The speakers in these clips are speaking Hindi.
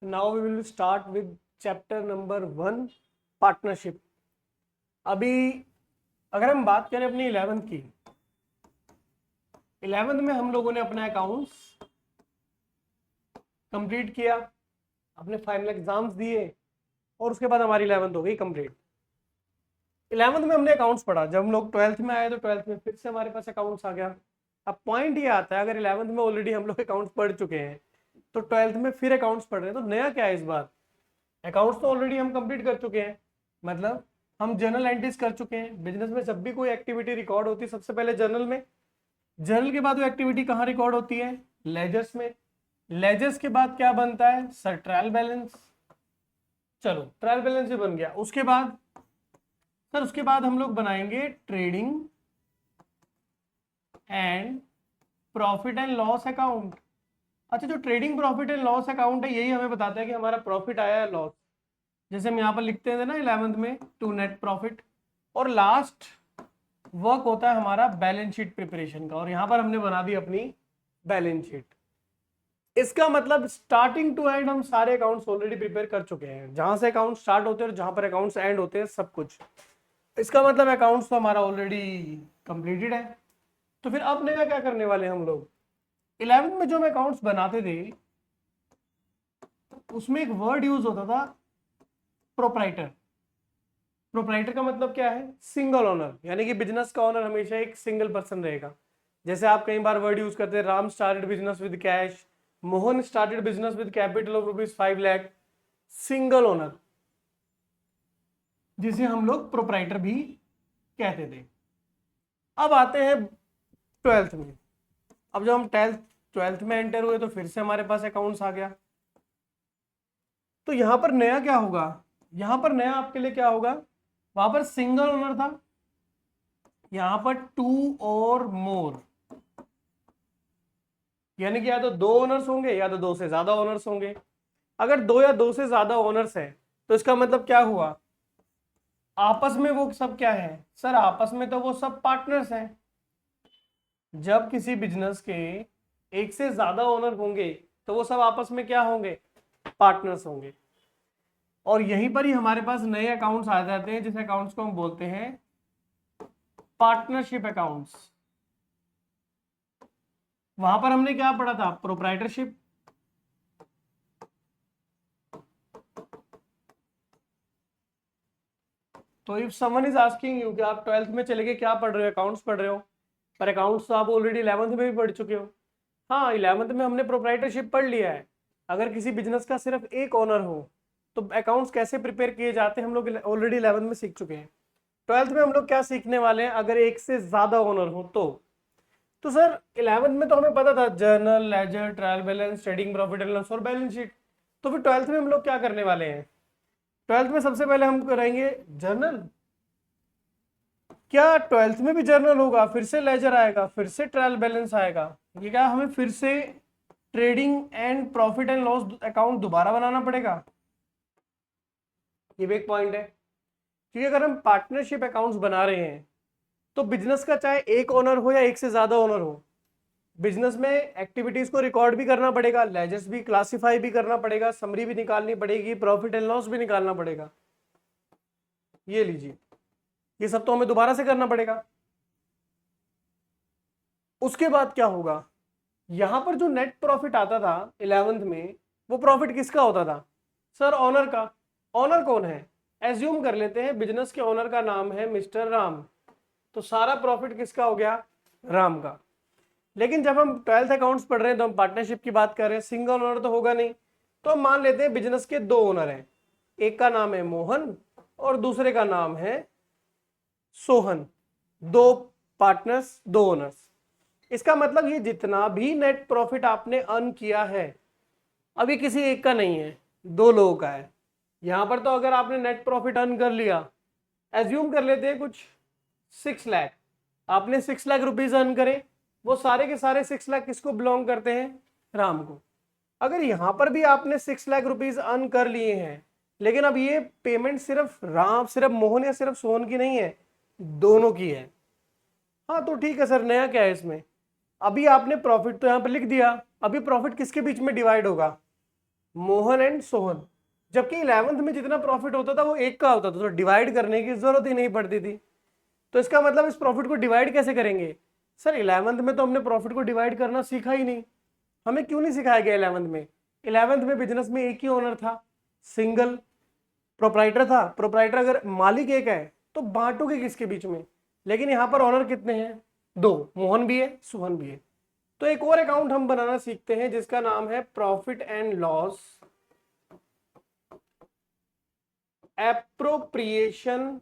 Now we will start with chapter number 1 partnership. अभी अगर हम बात करें अपनी 11th की, 11th में हम लोगों ने अपना अकाउंट्स कंप्लीट किया, अपने फाइनल एग्जाम्स दिए और उसके बाद हमारी 11th हो गई कंप्लीट। 11th में हमने अकाउंट्स पढ़ा, जब हम लोग 12th में आए तो 12th में फिर से हमारे पास अकाउंट्स आ गया। अब पॉइंट ये आता है, अगर 11th में ऑलरेडी हम लोग अकाउंट्स पढ़ चुके हैं तो 12th में फिर अकाउंट्स पढ़ रहे हैं, तो नया क्या है इस बार? अकाउंट्स तो ऑलरेडी हम कंप्लीट कर चुके हैं, मतलब हम जर्नल एंट्रीज कर चुके हैं। बिजनेस में जब भी कोई एक्टिविटी रिकॉर्ड होती है सबसे पहले जर्नल में, जर्नल के बाद वो एक्टिविटी कहाँ रिकॉर्ड होती है? लेजर्स में। लेजर्स के बाद क्या बनता है सर? Trial balance. चलो ट्रायल बैलेंस भी बन गया। उसके बाद सर, उसके बाद हम लोग बनाएंगे trading and profit and loss account. अच्छा, जो trading profit and loss account है यही हमें बताता है कि हमारा प्रॉफिट आया है लॉस। जैसे हम यहाँ पर लिखते हैं ना 11th में टू नेट प्रॉफिट। और लास्ट वर्क होता है हमारा बैलेंस शीट प्रिपरेशन का, और यहाँ पर हमने बना दी अपनी बैलेंस शीट। इसका मतलब स्टार्टिंग टू एंड हम सारे अकाउंट्स ऑलरेडी प्रिपेयर कर चुके हैं, जहां से अकाउंट स्टार्ट होते हैं और जहां पर अकाउंट्स एंड होते हैं सब कुछ। इसका मतलब अकाउंट्स तो हमारा ऑलरेडी कंप्लीटेड है। तो फिर अब नया क्या करने वाले हम लोग? 11th में जो हम अकाउंट्स बनाते थे उसमें एक वर्ड यूज होता था प्रोप्राइटर। प्रोप्राइटर का मतलब क्या है? सिंगल ओनर, यानी कि बिजनेस का ओनर हमेशा एक सिंगल पर्सन रहेगा। जैसे आप कई बार वर्ड यूज करते हैं, Ram started business with cash, Mohan started business with capital of ₹5 lakh. Single owner, जिसे हम लोग प्रोप्राइटर भी कहते थे। अब आते हैं 12th में। अब जब हम 12th में एंटर हुए तो फिर से हमारे पास अकाउंट्स आ गया। तो यहां पर नया क्या होगा? यहां पर नया आपके लिए क्या होगा? वहां पर सिंगल ओनर था, यहां पर 2 और मोर, यानी कि या तो 2 ओनर्स होंगे या तो 2 से ज्यादा ओनर्स होंगे। अगर 2 या 2 से ज्यादा ओनर्स है तो इसका मतलब क्या हुआ? आपस में वो सब क्या है सर? आपस में तो वो सब पार्टनर्स हैं। जब किसी बिजनेस के एक से ज्यादा ओनर होंगे तो वो सब आपस में क्या होंगे? पार्टनर्स होंगे। और यहीं पर ही हमारे पास नए अकाउंट्स आ जाते हैं, जिस अकाउंट्स को हम बोलते हैं पार्टनरशिप अकाउंट्स। वहां पर हमने क्या पढ़ा था? प्रोप्राइटरशिप। तो if someone is asking you कि आप 12th में चले गए क्या पढ़ रहे हो? अकाउंट्स पढ़ रहे हो, पर अकाउंट्स तो आप ऑलरेडी 11th में भी पढ़ चुके हो। हाँ, 11th में हमने प्रोप्राइटरशिप पढ़ लिया है। अगर किसी बिजनेस का सिर्फ एक ओनर हो तो अकाउंट्स कैसे प्रिपेयर किए जाते हैं हम लोग ऑलरेडी 11th में सीख चुके हैं। 12th में हम लोग क्या सीखने वाले हैं? अगर एक से ज्यादा ओनर हो तो सर 11th में तो हमें पता था journal, ledger, trial balance, trading profit and loss और बैलेंस शीट। तो फिर 12th में हम लोग क्या करने वाले हैं? 12th में सबसे पहले हम करेंगे जर्नल। क्या 12th में भी जर्नल होगा? फिर से लेजर आएगा, फिर से ट्रायल बैलेंस आएगा? ये क्या हमें फिर से trading and profit and loss account दोबारा बनाना पड़ेगा? ये भी एक पॉइंट है, क्योंकि अगर हम पार्टनरशिप अकाउंट्स बना रहे हैं तो बिजनेस का चाहे एक ओनर हो या एक से ज्यादा ओनर हो, बिजनेस में एक्टिविटीज को रिकॉर्ड भी करना पड़ेगा, लेजर्स भी क्लासिफाई भी करना पड़ेगा, समरी भी निकालनी पड़ेगी, प्रॉफिट एंड लॉस भी निकालना पड़ेगा। ये लीजिए, ये सब तो हमें दोबारा से करना पड़ेगा। उसके बाद क्या होगा? यहां पर जो नेट प्रॉफिट आता था 11th में, वो प्रॉफिट किसका होता था? सर ऑनर का। ऑनर कौन है? एज्यूम कर लेते हैं बिजनेस के ऑनर का नाम है मिस्टर राम, तो सारा प्रॉफिट किसका हो गया? राम का। लेकिन जब हम 12th अकाउंट्स पढ़ रहे हैं तो हम पार्टनरशिप की बात कर रहे हैं, सिंगल ओनर तो होगा नहीं। तो हम मान लेते हैं बिजनेस के 2 ओनर हैं, एक का नाम है मोहन और दूसरे का नाम है सोहन। 2 partners, 2 owners. इसका मतलब ये जितना भी नेट प्रॉफिट आपने अर्न किया है, अभी किसी एक का नहीं है, 2 लोगों का है। यहां पर तो अगर आपने नेट प्रॉफिट अर्न कर लिया, एज्यूम कर लेते हैं कुछ 6 लाख, आपने 6 लाख रुपीज अर्न करे, वो सारे के सारे 6 लाख किसको बिलोंग करते हैं? राम को। अगर यहां पर भी आपने 6 लाख रुपीज अर्न कर लिए हैं, लेकिन अब ये पेमेंट सिर्फ मोहन या सिर्फ सोहन की नहीं है, दोनों की है। हाँ तो ठीक है सर, नया क्या है इसमें? अभी आपने प्रॉफिट तो यहां पर लिख दिया, अभी प्रॉफिट किसके बीच में डिवाइड होगा? मोहन एंड सोहन। जबकि 11th में जितना प्रॉफिट होता था वो एक का होता था, तो डिवाइड करने की जरूरत ही नहीं पड़ती थी। तो इसका मतलब इस प्रॉफिट को डिवाइड कैसे करेंगे? सर 11th में तो हमने प्रॉफिट को डिवाइड करना सीखा ही नहीं। हमें क्यों नहीं सिखाया गया 11th में? 11th में बिजनेस में एक ही ओनर था, सिंगल प्रोप्राइटर था। प्रोप्राइटर अगर मालिक एक है तो बांटोगे किसके बीच में? लेकिन यहां पर ओनर कितने हैं? दो, मोहन भी है, सोहन भी है। तो एक और अकाउंट हम बनाना सीखते हैं जिसका नाम है profit and loss appropriation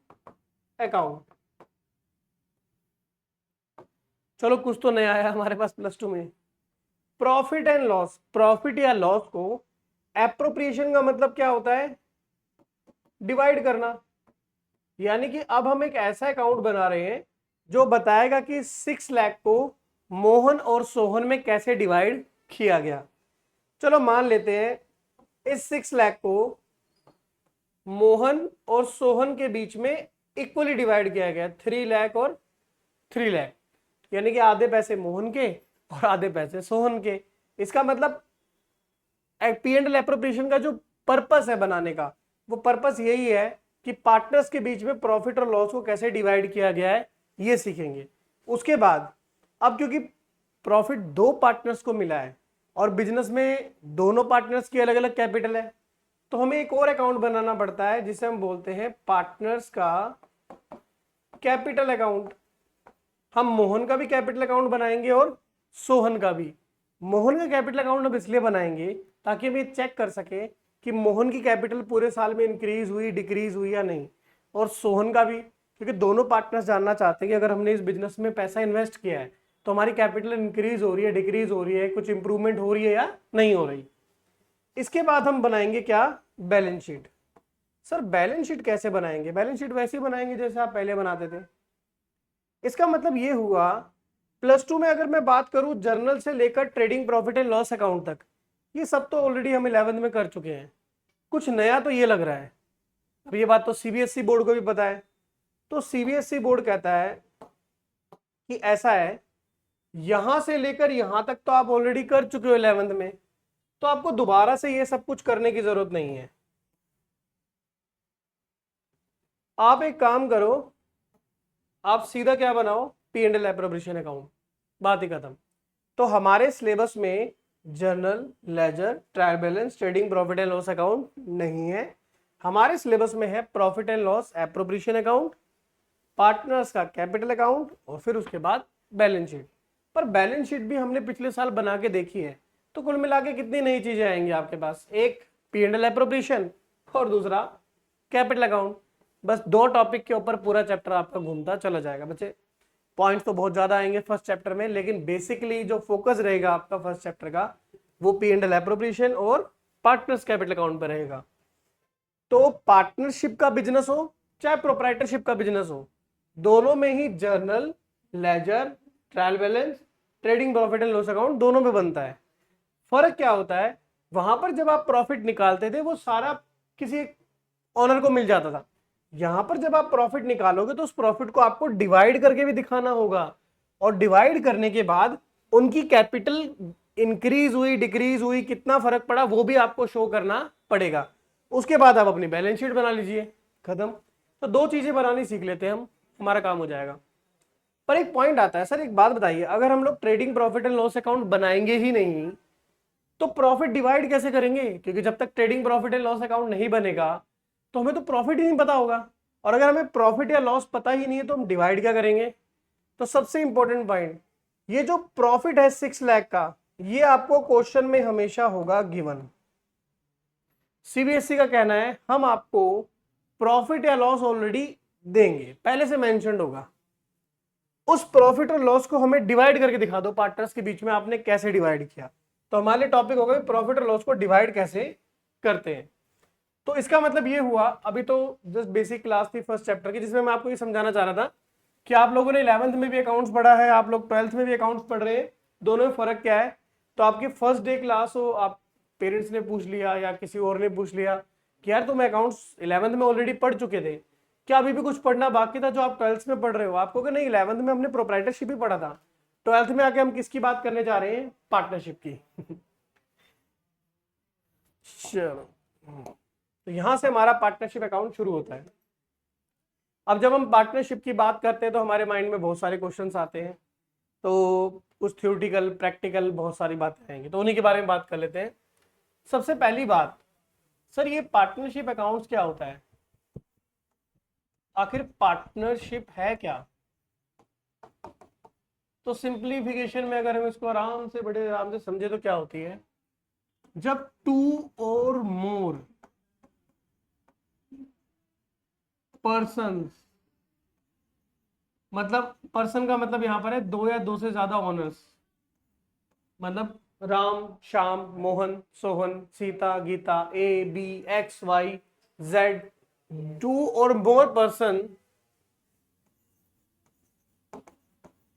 account. चलो कुछ तो नया आया हमारे पास +2 में। प्रॉफिट एंड लॉस, प्रॉफिट या लॉस को एप्रोप्रिएशन का मतलब क्या होता है? डिवाइड करना। यानी कि अब हम एक ऐसा अकाउंट बना रहे हैं जो बताएगा कि 6 लाख को मोहन और सोहन में कैसे डिवाइड किया गया। चलो मान लेते हैं इस 6 लाख को मोहन और सोहन के बीच में इक्वली डिवाइड किया गया, 3 लाख और 3 लाख, यानी कि आधे पैसे मोहन के और आधे पैसे सोहन के। इसका मतलब P&L एप्रोप्रिएशन का जो पर्पस है बनाने का, वो पर्पस यही है कि पार्टनर्स के बीच में प्रॉफिट और लॉस को कैसे डिवाइड किया गया है ये सीखेंगे। उसके बाद अब क्योंकि प्रॉफिट दो पार्टनर्स को मिला है और बिजनेस में दोनों पार्टनर्स की अलग अलग कैपिटल है, तो हमें एक और अकाउंट बनाना पड़ता है जिसे हम बोलते हैं पार्टनर्स का कैपिटल अकाउंट। हम मोहन का भी कैपिटल अकाउंट बनाएंगे और सोहन का भी। मोहन का कैपिटल अकाउंट हम इसलिए बनाएंगे ताकि हम ये चेक कर सके कि मोहन की कैपिटल पूरे साल में इंक्रीज हुई, डिक्रीज हुई या नहीं, और सोहन का भी, क्योंकि दोनों पार्टनर्स जानना चाहते हैं कि अगर हमने इस बिजनेस में पैसा इन्वेस्ट किया है तो हमारी कैपिटल इंक्रीज हो रही है, डिक्रीज हो रही है, कुछ इंप्रूवमेंट हो रही है या नहीं हो रही। इसके बाद हम बनाएंगे क्या? Balance sheet. Sir balance sheet कैसे बनाएंगे? बैलेंस शीट वैसे ही बनाएंगे जैसे आप पहले बनाते थे। इसका मतलब ये हुआ, +2 में अगर मैं बात करूं जर्नल से लेकर trading profit and loss account तक, ये सब तो ऑलरेडी हम 11th में कर चुके हैं। कुछ नया तो ये लग रहा है। अब ये बात तो सीबीएसई बोर्ड को भी पता है। तो सीबीएसई बोर्ड कहता है कि ऐसा है, यहां से लेकर यहां तक तो आप ऑलरेडी कर चुके हो 11th में, तो आपको दोबारा से ये सब कुछ करने की जरूरत नहीं है। आप एक काम करो, आप सीधा क्या बनाओ? P&L एप्रोप्रिएशन अकाउंट, बात ही खत्म। तो हमारे सिलेबस में journal, ledger, trial balance, trading profit and loss account नहीं है। हमारे सिलेबस में है profit and loss appropriation account, partners का कैपिटल अकाउंट और फिर उसके बाद बैलेंस शीट। पर बैलेंस शीट भी हमने पिछले साल बना के देखी है, तो कुल मिला के कितनी नई चीजें आएंगी आपके पास? एक P&L एप्रोप्रिएशन और दूसरा कैपिटल अकाउंट। बस दो टॉपिक के ऊपर पूरा चैप्टर आपका घूमता चला जाएगा बच्चे। पॉइंट्स तो बहुत ज्यादा आएंगे फर्स्ट चैप्टर में, लेकिन बेसिकली जो फोकस रहेगा आपका फर्स्ट चैप्टर का वो P&L एप्रोप्रिएशन और पार्टनर्स कैपिटल अकाउंट पर रहेगा। तो पार्टनरशिप का बिजनेस हो चाहे प्रोप्राइटरशिप का बिजनेस हो, दोनों में ही journal, ledger, trial balance, trading profit and loss account दोनों में बनता है। फर्क क्या होता है? वहां पर जब आप प्रॉफिट निकालते थे वो सारा किसी ऑनर को मिल जाता था। यहां पर जब आप प्रॉफिट निकालोगे तो उस प्रॉफिट को आपको डिवाइड करके भी दिखाना होगा, और डिवाइड करने के बाद उनकी कैपिटल इंक्रीज हुई, डिक्रीज हुई, कितना फर्क पड़ा वो भी आपको शो करना पड़ेगा। उसके बाद आप अपनी बैलेंस शीट बना लीजिए, खत्म। तो दो चीजें बनानी सीख लेते हैं हम, हमारा काम हो जाएगा। पर एक पॉइंट आता है, सर एक बात बताइए, अगर हम लोग trading profit and loss account बनाएंगे ही नहीं तो प्रॉफिट डिवाइड कैसे करेंगे? क्योंकि जब तक trading profit and loss account नहीं बनेगा तो हमें तो प्रॉफिट ही नहीं पता होगा, और अगर हमें प्रॉफिट या लॉस पता ही नहीं है तो हम डिवाइड क्या करेंगे? तो सबसे इंपॉर्टेंट पॉइंट, ये जो प्रॉफिट है 6 लाख का, ये आपको क्वेश्चन में हमेशा होगा गिवन। सीबीएसई का कहना है हम आपको प्रॉफिट या लॉस ऑलरेडी देंगे, पहले से मेंशन्ड होगा। उस प्रॉफिट और लॉस को हमें डिवाइड करके दिखा दो पार्टनर्स के बीच में आपने कैसे डिवाइड किया। तो हमारे लिए टॉपिक होगा प्रॉफिट और लॉस को डिवाइड कैसे करते हैं। तो इसका मतलब ये हुआ, अभी तो जस्ट बेसिक क्लास थी फर्स्ट चैप्टर की जिसमें मैं आपको ये समझाना चाह रहा था कि आप लोगों ने 11th में भी अकाउंट्स पढ़ा है, आप लोग 12th में भी अकाउंट्स पढ़ रहे हैं, दोनों में फर्क क्या है। तो आपकी फर्स्ट डे क्लास हो, आप पेरेंट्स ने पूछ लिया या किसी और ने पूछ लिया कि यार तुम अकाउंट्स 11th में ऑलरेडी पढ़ चुके थे, क्या अभी भी कुछ पढ़ना बाकी था जो आप 12th में पढ़ रहे हो? आपको कि नहीं, 11th में हमने प्रोप्राइटरशिप ही पढ़ा था, 12th में आके हम किसकी बात करने जा रहे हैं? पार्टनरशिप की। चलो, तो यहां से हमारा पार्टनरशिप अकाउंट शुरू होता है। अब जब हम पार्टनरशिप की बात करते हैं तो हमारे माइंड में बहुत सारे क्वेश्चंस आते हैं, तो कुछ थ्योरेटिकल प्रैक्टिकल बहुत सारी बातें आएंगी, तो उन्हीं के बारे में बात कर लेते हैं। सबसे पहली बात, सर ये पार्टनरशिप अकाउंट्स क्या होता है? आखिर पार्टनरशिप है क्या? तो सिंप्लीफिकेशन में अगर हम इसको आराम से बड़े आराम से समझे तो क्या होती है, जब टू और मोर पर्सन्स, मतलब पर्सन का मतलब यहां पर है दो या दो से ज्यादा ओनर्स, मतलब Ram, Shyam, Mohan, Sohan, Sita, Gita, A, B, X, Y, Z, two और more person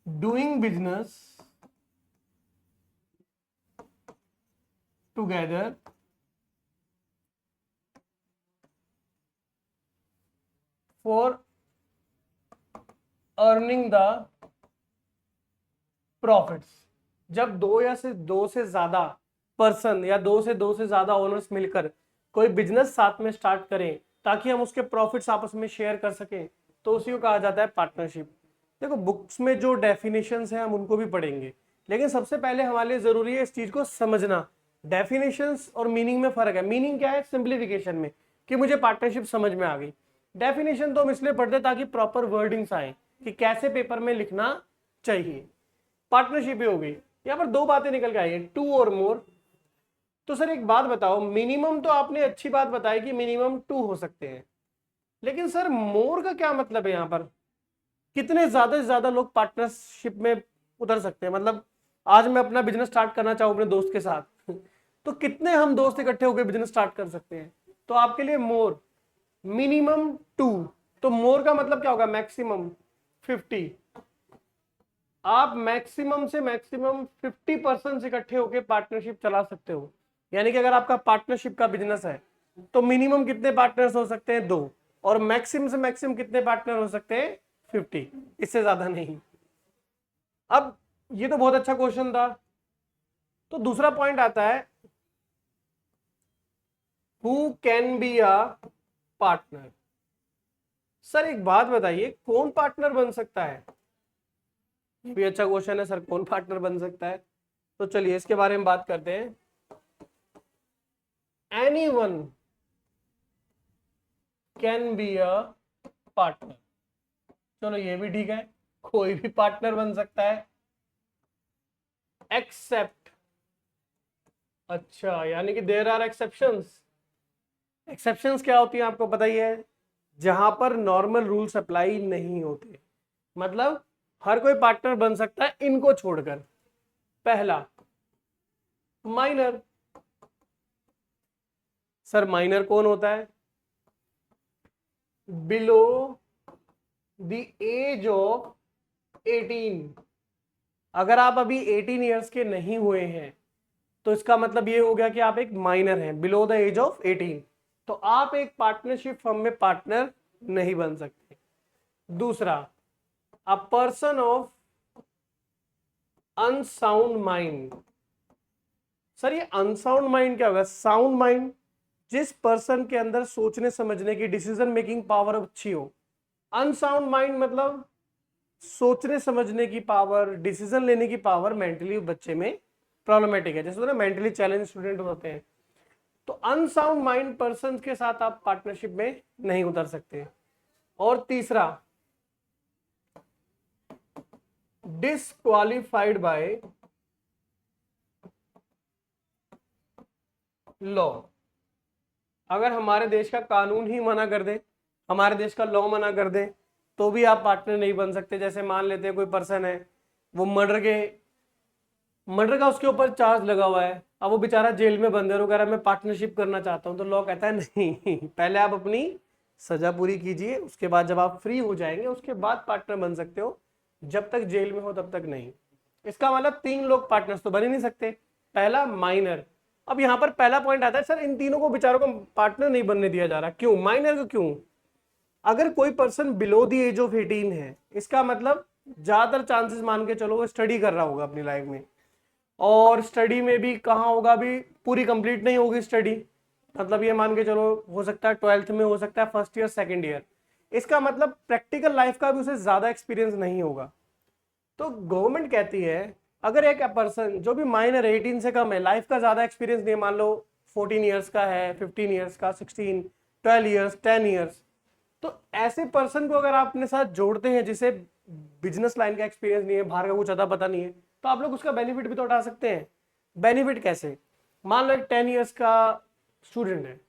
doing business together for earning the profits. जब दो से ज्यादा पर्सन या दो से ज्यादा ओनर्स मिलकर कोई बिजनेस साथ में स्टार्ट करें ताकि हम उसके प्रॉफिट्स आपस में शेयर कर सकें, तो उसी को कहा जाता है पार्टनरशिप। देखो बुक्स में जो डेफिनेशंस हैं हम उनको भी पढ़ेंगे, लेकिन सबसे पहले हमारे लिए जरूरी है इस चीज को समझना। डेफिनेशंस और मीनिंग में फर्क है। मीनिंग क्या है सिंप्लीफिकेशन में, कि मुझे पार्टनरशिप समझ में आ गई। डेफिनेशन तो हम इसलिए पढ़ते हैं ताकि प्रॉपर वर्डिंग्स आए कि कैसे पेपर में लिखना चाहिए। पार्टनरशिप ही हो गई। यहाँ पर दो बातें निकल के आई है, टू और मोर। तो सर एक बात बताओ, मिनिमम तो आपने अच्छी बात बताई कि मिनिमम टू हो सकते हैं, लेकिन सर मोर का क्या मतलब है? यहाँ पर कितने ज्यादा से ज्यादा लोग पार्टनरशिप में उतर सकते हैं? मतलब आज मैं अपना बिजनेस स्टार्ट करना चाहूँ अपने दोस्त के साथ तो कितने हम दोस्त इकट्ठे होकर बिजनेस स्टार्ट कर सकते हैं? तो आपके लिए मोर, मिनिमम टू। तो मोर का मतलब क्या होगा? मैक्सिमम 50। आप मैक्सिमम से मैक्सिमम 50% इकट्ठे होकर पार्टनरशिप चला सकते हो। यानी कि अगर आपका पार्टनरशिप का बिजनेस है तो मिनिमम कितने पार्टनर्स हो सकते हैं? दो। और मैक्सिमम से मैक्सिमम कितने पार्टनर हो सकते हैं? 50, इससे ज्यादा नहीं। अब ये तो बहुत अच्छा क्वेश्चन था। तो दूसरा पॉइंट आता है, who can be a partner. Sir एक बात बताइए, कौन पार्टनर बन सकता है? ये भी अच्छा क्वेश्चन है सर, कौन पार्टनर बन सकता है? तो चलिए इसके बारे में बात करते हैं। Anyone can be a partner. चलो ये भी ठीक है, कोई भी पार्टनर बन सकता है एक्सेप्ट। अच्छा, यानी कि देयर आर एक्सेप्शंस। एक्सेप्शंस क्या होती है आपको पता ही है, जहां पर नॉर्मल रूल्स अप्लाई नहीं होते। मतलब हर कोई पार्टनर बन सकता है इनको छोड़कर। पहला, माइनर। सर माइनर कौन होता है? Below the age of 18। अगर आप अभी 18 ईयर्स के नहीं हुए हैं तो इसका मतलब ये हो गया कि आप एक माइनर हैं, बिलो द एज ऑफ 18। तो आप एक पार्टनरशिप फर्म में पार्टनर नहीं बन सकते। दूसरा, a person of unsound mind. Sir ये अनसाउंड माइंड क्या होगा? साउंड माइंड, जिस पर्सन के अंदर सोचने समझने की डिसीजन मेकिंग पावर अच्छी हो। अनसाउंड माइंड मतलब सोचने समझने की पावर, डिसीजन लेने की पावर मेंटली बच्चे में प्रॉब्लमेटिक है, जैसे ना मेंटली चैलेंज स्टूडेंट होते हैं। तो अनसाउंड माइंड पर्सन के साथ आप पार्टनरशिप में नहीं उतर सकते। और तीसरा, डिसक्वालिफाइड बाय लॉ। अगर हमारे देश का कानून ही मना कर दे, हमारे देश का लॉ मना कर दे, तो भी आप पार्टनर नहीं बन सकते। जैसे मान लेते हैं कोई पर्सन है, वो मर्डर का उसके ऊपर चार्ज लगा हुआ है, अब वो बेचारा जेल में बंद है, वो कह रहा है मैं पार्टनरशिप करना चाहता हूं, तो लॉ कहता है नहीं पहले आप अपनी सजा पूरी कीजिए, उसके बाद जब आप फ्री हो जाएंगे उसके बाद पार्टनर बन सकते हो, जब तक जेल में हो तब तक नहीं। इसका मतलब तीन लोग पार्टनर्स तो बन ही नहीं सकते। पहला, माइनर। अब यहाँ पर पहला पॉइंट आता है, सर इन तीनों को बेचारों को पार्टनर नहीं बनने दिया जा रहा, क्यों? माइनर को क्यों? अगर कोई person below the age of 18 है, इसका मतलब ज्यादातर चांसेस मान के चलो वो स्टडी कर रहा होगा अपनी लाइफ में, और स्टडी में भी कहाँ होगा, अभी पूरी कंप्लीट नहीं होगी स्टडी, मतलब ये मान के चलो हो सकता है 12th में, हो सकता है फर्स्ट ईयर सेकंड ईयर। इसका मतलब प्रैक्टिकल लाइफ का भी उसे ज्यादा एक्सपीरियंस नहीं होगा। तो गवर्नमेंट कहती है अगर एक पर्सन जो भी माइनर 18 से कम है, लाइफ का ज्यादा एक्सपीरियंस नहीं है, मान लो 14 ईयर्स का है, 15 ईयर्स का, 16, 12 ईयर्स, 10 ईयर्स, तो ऐसे पर्सन को अगर आप अपने साथ जोड़ते हैं जिसे बिजनेस लाइन का एक्सपीरियंस नहीं है, बाहर का कुछ अता पता नहीं है, तो आप लोग उसका बेनिफिट भी तो उठा सकते हैं। बेनिफिट कैसे? मान लो एक 10 ईयर्स का स्टूडेंट है,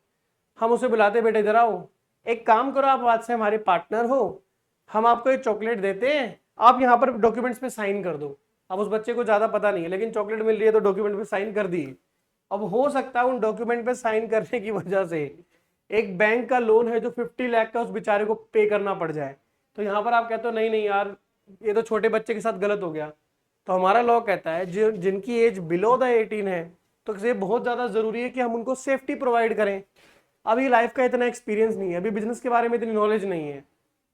हम उसे बुलाते, बेटे इधर आओ, एक काम करो, आप आज से हमारे पार्टनर हो, हम आपको एक चॉकलेट देते हैं, आप यहाँ पर डॉक्यूमेंट्स पे साइन कर दो। अब उस बच्चे को ज्यादा पता नहीं है, लेकिन चॉकलेट मिल रही है तो डॉक्यूमेंट पे साइन कर दी। अब हो सकता है उन डॉक्यूमेंट पे साइन करने की वजह से एक बैंक का लोन है जो 50 लाख का उस बेचारे को पे करना पड़ जाए। तो यहाँ पर आप कहते हो नहीं नहीं यार, ये तो छोटे बच्चे के साथ गलत हो गया। तो हमारा लॉ कहता है जिनकी एज बिलो द 18 है, तो ये बहुत ज्यादा जरूरी है कि हम उनको सेफ्टी प्रोवाइड करें। अभी लाइफ का इतना एक्सपीरियंस नहीं है, अभी बिजनेस के बारे में इतनी नॉलेज नहीं है,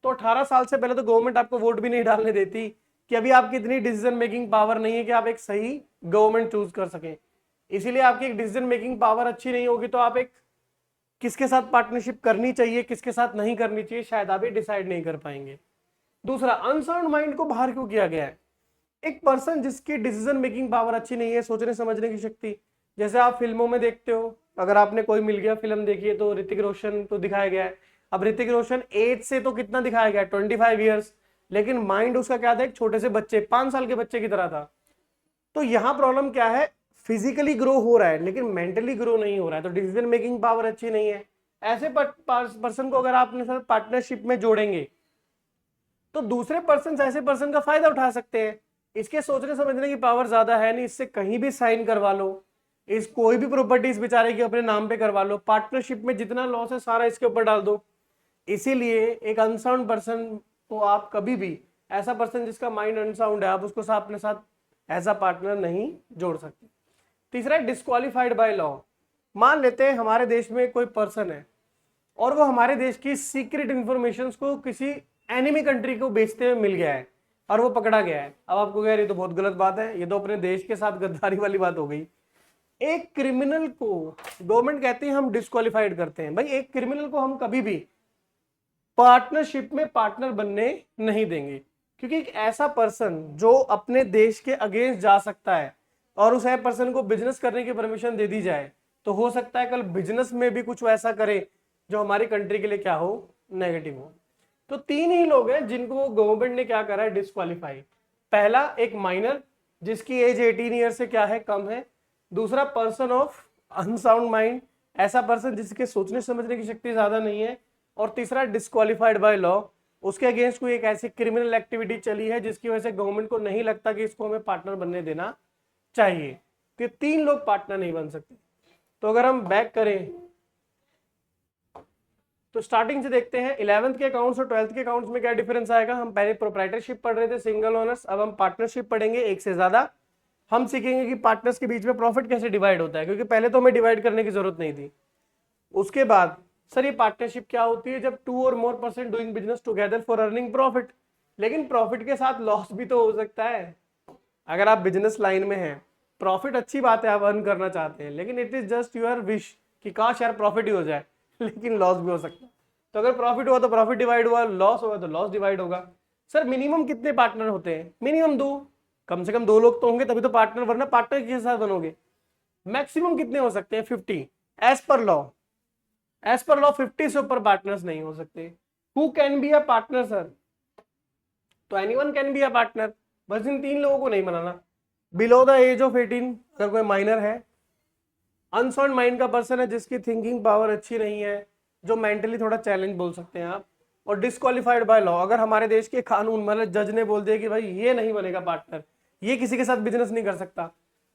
तो 18 साल से पहले तो गवर्नमेंट आपको वोट भी नहीं डालने देती, कि अभी आपकी इतनी डिसीजन मेकिंग पावर नहीं है कि आप एक सही गवर्नमेंट चूज कर सकें। इसीलिए आपकी एक डिसीजन मेकिंग पावर अच्छी नहीं होगी तो आप एक किसके साथ पार्टनरशिप करनी चाहिए, किसके साथ नहीं करनी चाहिए, शायद आप ये डिसाइड नहीं कर पाएंगे। दूसरा, अनसाउंड माइंड को बाहर क्यों किया गया है? एक पर्सन जिसकी डिसीजन मेकिंग पावर अच्छी नहीं है, सोचने समझने की शक्ति, जैसे आप फिल्मों में देखते हो, अगर आपने कोई मिल गया फिल्म देखी है तो ऋतिक रोशन तो दिखाया गया है। अब ऋतिक रोशन एज से तो कितना दिखाया गया है, 25 ईयर्स, लेकिन माइंड उसका क्या था, एक छोटे से बच्चे, 5 साल के बच्चे की तरह था। तो यहां प्रॉब्लम क्या है, फिजिकली ग्रो हो रहा है लेकिन मेंटली ग्रो नहीं हो रहा है, तो डिसीजन मेकिंग पावर अच्छी नहीं है। ऐसे पर्सन को अगर आप अपने साथ पार्टनरशिप में जोड़ेंगे तो दूसरे पर्सन ऐसे पर्सन का फायदा उठा सकते हैं। इसके सोचने समझने की पावर ज्यादा है नहीं, इससे कहीं भी साइन करवा लो, इस कोई भी प्रॉपर्टी इस बेचारे की अपने नाम पे करवा लो, पार्टनरशिप में जितना लॉस है सारा इसके ऊपर डाल दो। इसीलिए एक अनसाउंड पर्सन को आप कभी भी, ऐसा पर्सन जिसका माइंड अनसाउंड है, आप उसको साथ अपने साथ एज अ पार्टनर नहीं जोड़ सकते। तीसरा, डिस्क्वालिफाइड बाय लॉ। मान लेते हैं हमारे देश में कोई पर्सन है और वो हमारे देश की सीक्रेट इंफॉर्मेशन को किसी एनिमी कंट्री को बेचते हुए मिल गया है और वो पकड़ा गया है। अब आपको कह रही ये तो बहुत गलत बात है, ये तो अपने देश के साथ गद्दारी वाली बात हो गई। एक क्रिमिनल को गवर्नमेंट कहती है हम डिस्क्वालिफाइड करते हैं। भाई एक क्रिमिनल को हम कभी भी पार्टनरशिप में पार्टनर बनने नहीं देंगे, क्योंकि एक ऐसा पर्सन जो अपने देश के अगेंस्ट जा सकता है और उस पर्सन को बिजनेस करने की परमिशन दे दी जाए, तो हो सकता है कल बिजनेस में भी कुछ वैसा करे जो हमारी कंट्री के लिए क्या हो, नेगेटिव हो। तो 3 ही लोग हैं जिनको गवर्नमेंट ने क्या करा है, डिस्क्वालीफाई। पहला, एक माइनर जिसकी एज 18 ईयर से क्या है, कम है। दूसरा, पर्सन ऑफ अनसाउंड माइंड, ऐसा पर्सन जिसके सोचने समझने की शक्ति ज्यादा नहीं है। और तीसरा, डिस्क्वालीफाइड बाय लॉ, उसके अगेंस्ट कोई एक ऐसी क्रिमिनल एक्टिविटी चली है जिसकी वजह से गवर्नमेंट को नहीं लगता कि इसको हमें पार्टनर बनने देना चाहिए। तो 3 लोग पार्टनर नहीं बन सकते। तो अगर हम बैक करें तो स्टार्टिंग से देखते हैं 11th के अकाउंट्स और 12th के अकाउंट्स में क्या डिफरेंस आएगा। हम पहले प्रोप्राइटरशिप पढ़ रहे थे, सिंगल ओनर्स, अब हम पार्टनरशिप पढ़ेंगे, एक से ज्यादा। हम सीखेंगे कि पार्टनर्स के बीच में प्रॉफिट कैसे डिवाइड होता है, क्योंकि पहले तो हमें डिवाइड करने की जरूरत नहीं थी। उसके बाद सर ये पार्टनरशिप क्या होती है, जब 2 और more person doing business together for earning profit. लेकिन प्रॉफिट के साथ लॉस भी तो हो सकता है। अगर आप बिजनेस लाइन में हैं, प्रॉफिट अच्छी बात है, आप अर्न करना चाहते हैं, लेकिन it is just your wish कि काश यार प्रॉफिट ही हो जाए, लेकिन लॉस भी हो सकता है। तो अगर प्रॉफिट हुआ तो प्रॉफिट डिवाइड हुआ, लॉस हुआ तो लॉस डिवाइड होगा। सर मिनिमम कितने पार्टनर होते हैं? मिनिमम 2, कम से कम 2 लोग तो होंगे तभी तो पार्टनर, वरना पार्टनर के साथ बनोगे। मैक्सिमम कितने हो सकते हैं? 50 as per law. As per law 50 से ऊपर पार्टनर्स नहीं हो सकते। Who can be a partner sir? तो anyone can be a partner, बस इन 3 लोगों को नहीं बनाना। बिलो द एज ऑफ 18 अगर कोई माइनर है, अनसाउंड माइंड का पर्सन है जिसकी थिंकिंग पावर अच्छी नहीं है, जो मेंटली थोड़ा चैलेंज बोल सकते हैं आप। और डिस्क्वालीफाइड बाय लॉ, अगर हमारे देश के कानून मतलब जज ने बोल दिया कि भाई ये नहीं बनेगा पार्टनर, ये किसी के साथ बिजनेस नहीं कर सकता,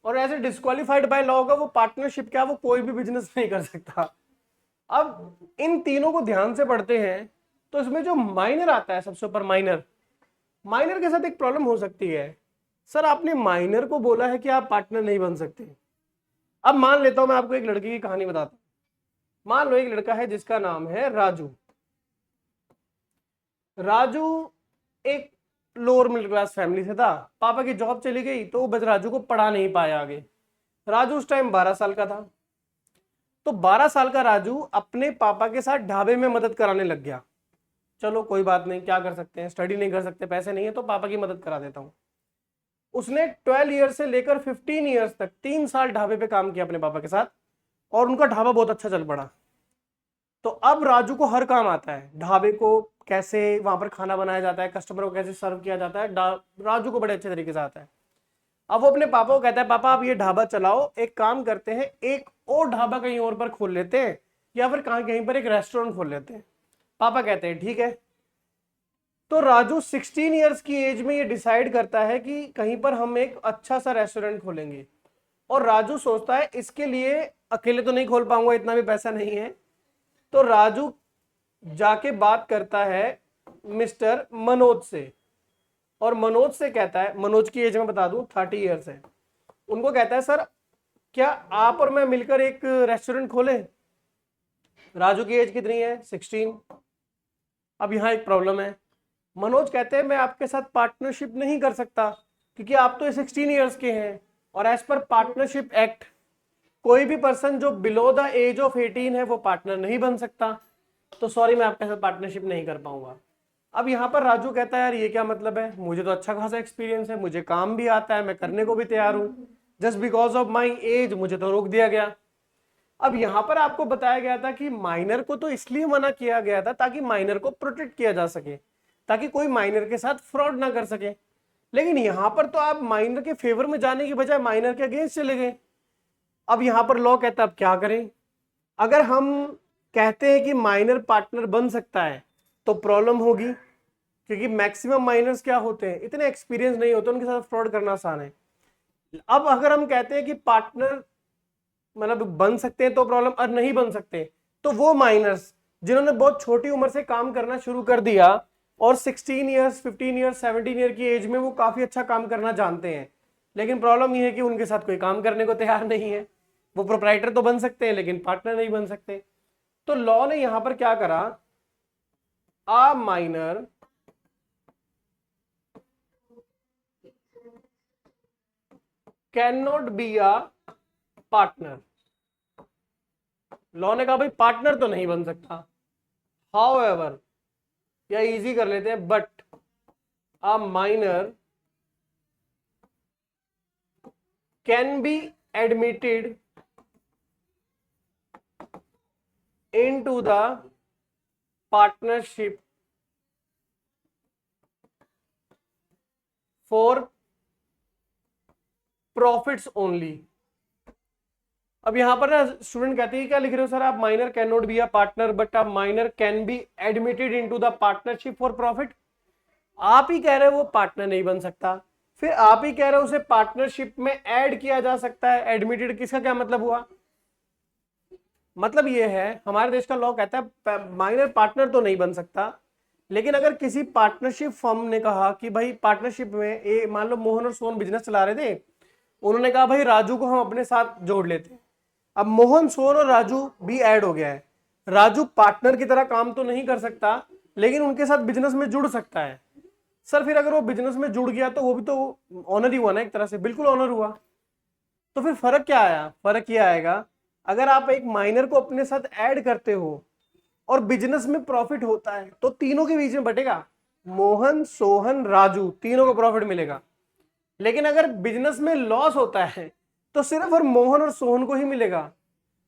और ऐसे डिस्क्वालीफाइड बाय लॉ होगा, वो पार्टनरशिप क्या, वो कोई भी बिजनेस नहीं कर सकता। अब इन तीनों को ध्यान से पढ़ते हैं तो इसमें जो माइनर आता है सबसे ऊपर, माइनर, माइनर के साथ एक प्रॉब्लम हो सकती है। सर आपने माइनर को बोला है कि आप पार्टनर नहीं बन सकते। अब मान लेता हूं मैं आपको एक लड़के की कहानी बताता हूं। मान लो एक लड़का है जिसका नाम है राजू। राजू एक लोअर मिडिल क्लास फैमिली से था, पापा की जॉब चली गई तो बस राजू को पढ़ा नहीं पाया आगे। राजू उस टाइम 12 साल का था। तो 12 साल का राजू अपने पापा के साथ ढाबे में मदद कराने लग गया। चलो कोई बात नहीं, क्या कर सकते हैं, स्टडी नहीं कर सकते, पैसे नहीं है, तो पापा की मदद करा देता हूं। उसने 12 ईयर से लेकर 15 ईयर्स तक 3 साल ढाबे पे काम किया अपने पापा के साथ, और उनका ढाबा बहुत अच्छा चल पड़ा। तो अब राजू को हर काम आता है, ढाबे को कैसे वहां पर खाना बनाया जाता है, कस्टमर को कैसे सर्व किया जाता है, राजू को बड़े अच्छे तरीके से आता है। अब वो अपने पापा को कहता है, पापा आप ये ढाबा चलाओ, एक काम करते हैं, एक और ढाबा कहीं और पर खोल लेते हैं, या फिर कहीं पर एक रेस्टोरेंट खोल लेते हैं। पापा कहते हैं ठीक है। तो राजू 16 ईयर्स की एज में ये डिसाइड करता है कि कहीं पर हम एक अच्छा सा रेस्टोरेंट खोलेंगे। और राजू सोचता है इसके लिए अकेले तो नहीं खोल पाऊंगा, इतना भी पैसा नहीं है। तो राजू जाके बात करता है मिस्टर मनोज से, और मनोज से कहता है, मनोज की एज में बता दूं 30 ईयर्स है, उनको कहता है सर क्या आप और मैं मिलकर एक रेस्टोरेंट खोलें। राजू की एज कितनी है, 16। अब यहां एक प्रॉब्लम है, मनोज कहते हैं मैं आपके साथ पार्टनरशिप नहीं कर सकता, क्योंकि आप तो 16 ईयर्स के हैं, और एज पर पार्टनरशिप एक्ट कोई भी पर्सन जो बिलो द एज ऑफ 18 है वो पार्टनर नहीं बन सकता, तो सॉरी मैं आपके साथ पार्टनरशिप नहीं कर पाऊंगा। अब यहाँ पर राजू कहता है यार ये क्या मतलब है, मुझे तो अच्छा खासा एक्सपीरियंस है, मुझे काम भी आता है, मैं करने को भी तैयार हूँ, just because of my age मुझे तो रोक दिया गया। अब यहाँ पर आपको बताया गया था कि माइनर को तो इसलिए मना किया गया था ताकि माइनर को प्रोटेक्ट किया जा सके, ताकि कोई माइनर के साथ फ्रॉड ना कर सके। लेकिन यहां पर तो आप माइनर के फेवर में जाने की बजाय माइनर के अगेंस्ट चले गए। अब यहां पर लॉ कहता है अब क्या करें। अगर हम कहते हैं कि माइनर पार्टनर बन सकता है तो प्रॉब्लम होगी, क्योंकि मैक्सिमम माइनर्स क्या होते हैं, इतने एक्सपीरियंस नहीं होते, उनके साथ फ्रॉड करना आसान है। अब अगर हम कहते हैं कि पार्टनर मतलब बन सकते हैं तो प्रॉब्लम, और नहीं बन सकते तो वो माइनर्स जिन्होंने बहुत छोटी उम्र से काम करना शुरू कर दिया और 16 ईयर्स 15 ईयर्स 17 ईयर की एज में वो काफी अच्छा काम करना जानते हैं, लेकिन प्रॉब्लम ये है कि उनके साथ कोई काम करने को तैयार नहीं है। वो प्रोप्राइटर तो बन सकते हैं लेकिन पार्टनर नहीं बन सकते। तो लॉ ने यहां पर क्या करा, a minor can not be a partner. Law ने कहा भाई पार्टनर तो नहीं बन सकता, हाउएवर या इजी कर लेते हैं, but a minor can be admitted into the partnership for profits only। अब यहां पर ना स्टूडेंट कहते हैं क्या लिख रहे हो सर आप, minor can not be a partner but a minor can be admitted into the partnership for profit. आप ही कह रहे हो वो पार्टनर नहीं बन सकता, फिर आप ही कह रहे हो उसे पार्टनरशिप में ऐड किया जा सकता है, एडमिटेड किसका क्या मतलब हुआ। मतलब ये है हमारे देश का लॉ कहता है माइनर पार्टनर तो नहीं बन सकता, लेकिन अगर किसी पार्टनरशिप फर्म ने कहा कि भाई पार्टनरशिप में मान लो मोहन और सोहन बिजनेस चला रहे थे, उन्होंने कहा भाई राजू को हम अपने साथ जोड़ लेते हैं। अब मोहन सोहन और राजू भी ऐड हो गया है, राजू पार्टनर की तरह काम तो नहीं कर सकता लेकिन उनके साथ बिजनेस में जुड़ सकता है। सर फिर अगर वो बिजनेस में जुड़ गया तो वो भी तो ऑनर ही हुआ ना, एक तरह से बिल्कुल ऑनर हुआ। तो फिर फर्क क्या आया, फर्क ये आएगा अगर आप एक माइनर को अपने साथ ऐड करते हो और बिजनेस में प्रॉफिट होता है तो तीनों के बीच में बटेगा, मोहन सोहन राजू तीनों को प्रॉफिट मिलेगा। लेकिन अगर बिजनेस में लॉस होता है तो सिर्फ और मोहन और सोहन को ही मिलेगा,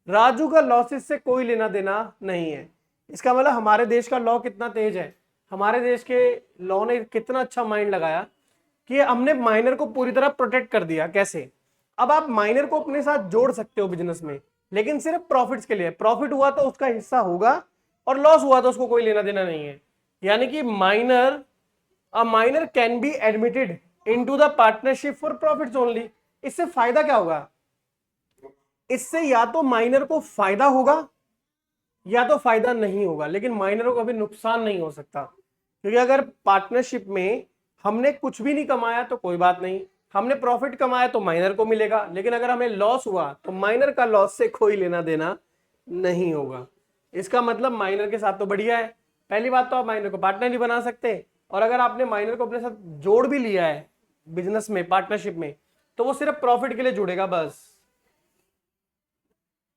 राजू का लॉसेस से कोई लेना देना नहीं है। इसका मतलब हमारे देश का लॉ कितना तेज है, हमारे देश के लॉ ने कितना अच्छा माइंड लगाया कि हमने माइनर को पूरी तरह प्रोटेक्ट कर दिया। कैसे, अब आप माइनर को अपने साथ जोड़ सकते हो बिजनेस में, लेकिन सिर्फ प्रॉफिट्स के लिए, प्रॉफिट हुआ तो उसका हिस्सा होगा और लॉस हुआ तो उसको कोई लेना देना नहीं है। यानी कि minor can be admitted into the partnership for profits only. इससे फायदा क्या होगा, इससे या तो माइनर को फायदा होगा या तो फायदा नहीं होगा, लेकिन माइनर को कभी नुकसान नहीं हो सकता। क्योंकि अगर पार्टनरशिप में हमने कुछ भी नहीं कमाया तो कोई बात नहीं, हमने प्रॉफिट कमाया तो माइनर को मिलेगा, लेकिन अगर हमें लॉस हुआ तो माइनर का लॉस से कोई लेना देना नहीं होगा। इसका मतलब माइनर के साथ तो बढ़िया है। पहली बात तो आप माइनर को पार्टनर नहीं बना सकते, और अगर आपने माइनर को अपने साथ जोड़ भी लिया है बिजनेस में पार्टनरशिप में तो वो सिर्फ प्रॉफिट के लिए जुड़ेगा बस।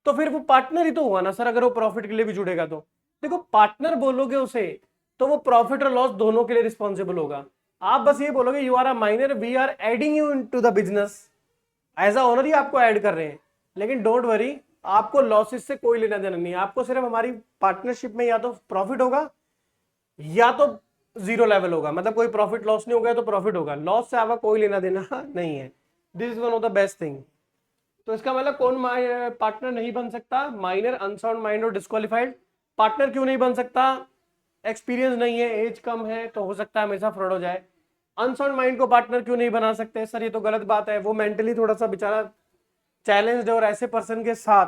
तो फिर वो पार्टनर ही तो हुआ ना सर, अगर वो प्रॉफिट के लिए भी जुड़ेगा तो। देखो पार्टनर बोलोगे उसे तो वो प्रॉफिट और लॉस दोनों के लिए रिस्पॉन्सिबल होगा। आप बस ये बोलोगे you are a minor, we are adding you into the business, as a owner ही आपको ऐड कर रहे हैं, लेकिन डोंट वरी, आपको लॉसेस से कोई लेना देना नहीं है। आपको सिर्फ हमारी पार्टनरशिप में या तो प्रॉफिट होगा या तो जीरो लेवल होगा, मतलब कोई प्रॉफिट लॉस नहीं होगा तो प्रॉफिट होगा, लॉस से आपका कोई लेना देना नहीं है। This is one of the best thing. तो इसका मतलब कौन पार्टनर नहीं बन सकता? माइनर, अनसाउंड माइंड और डिस्क्वालिफाइड। पार्टनर क्यों नहीं बन सकता? एक्सपीरियंस नहीं है, एज कम है, तो हो सकता है हमेशा फ्रॉड हो जाए। अनसाउंड माइंड को पार्टनर क्यों नहीं बना सकते? सर ये तो गलत बात है, वो मेंटली थोड़ा सा बेचारा चैलेंज्ड है, और ऐसे पर्सन के साथ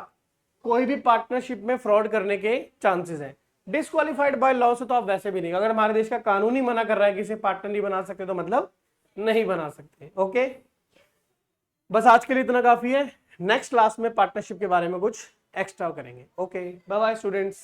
कोई भी पार्टनरशिप में फ्रॉड करने के चांसेस है। डिस्क्वालिफाइड बाय लॉ से तो आप वैसे भी नहीं, अगर हमारे देश का कानून ही मना कर रहा है कि इसे पार्टनर नहीं बना सकते तो मतलब नहीं बना सकते। ओके, बस आज के लिए इतना काफी है। नेक्स्ट क्लास में पार्टनरशिप के बारे में कुछ एक्स्ट्रा करेंगे। Okay, bye bye students.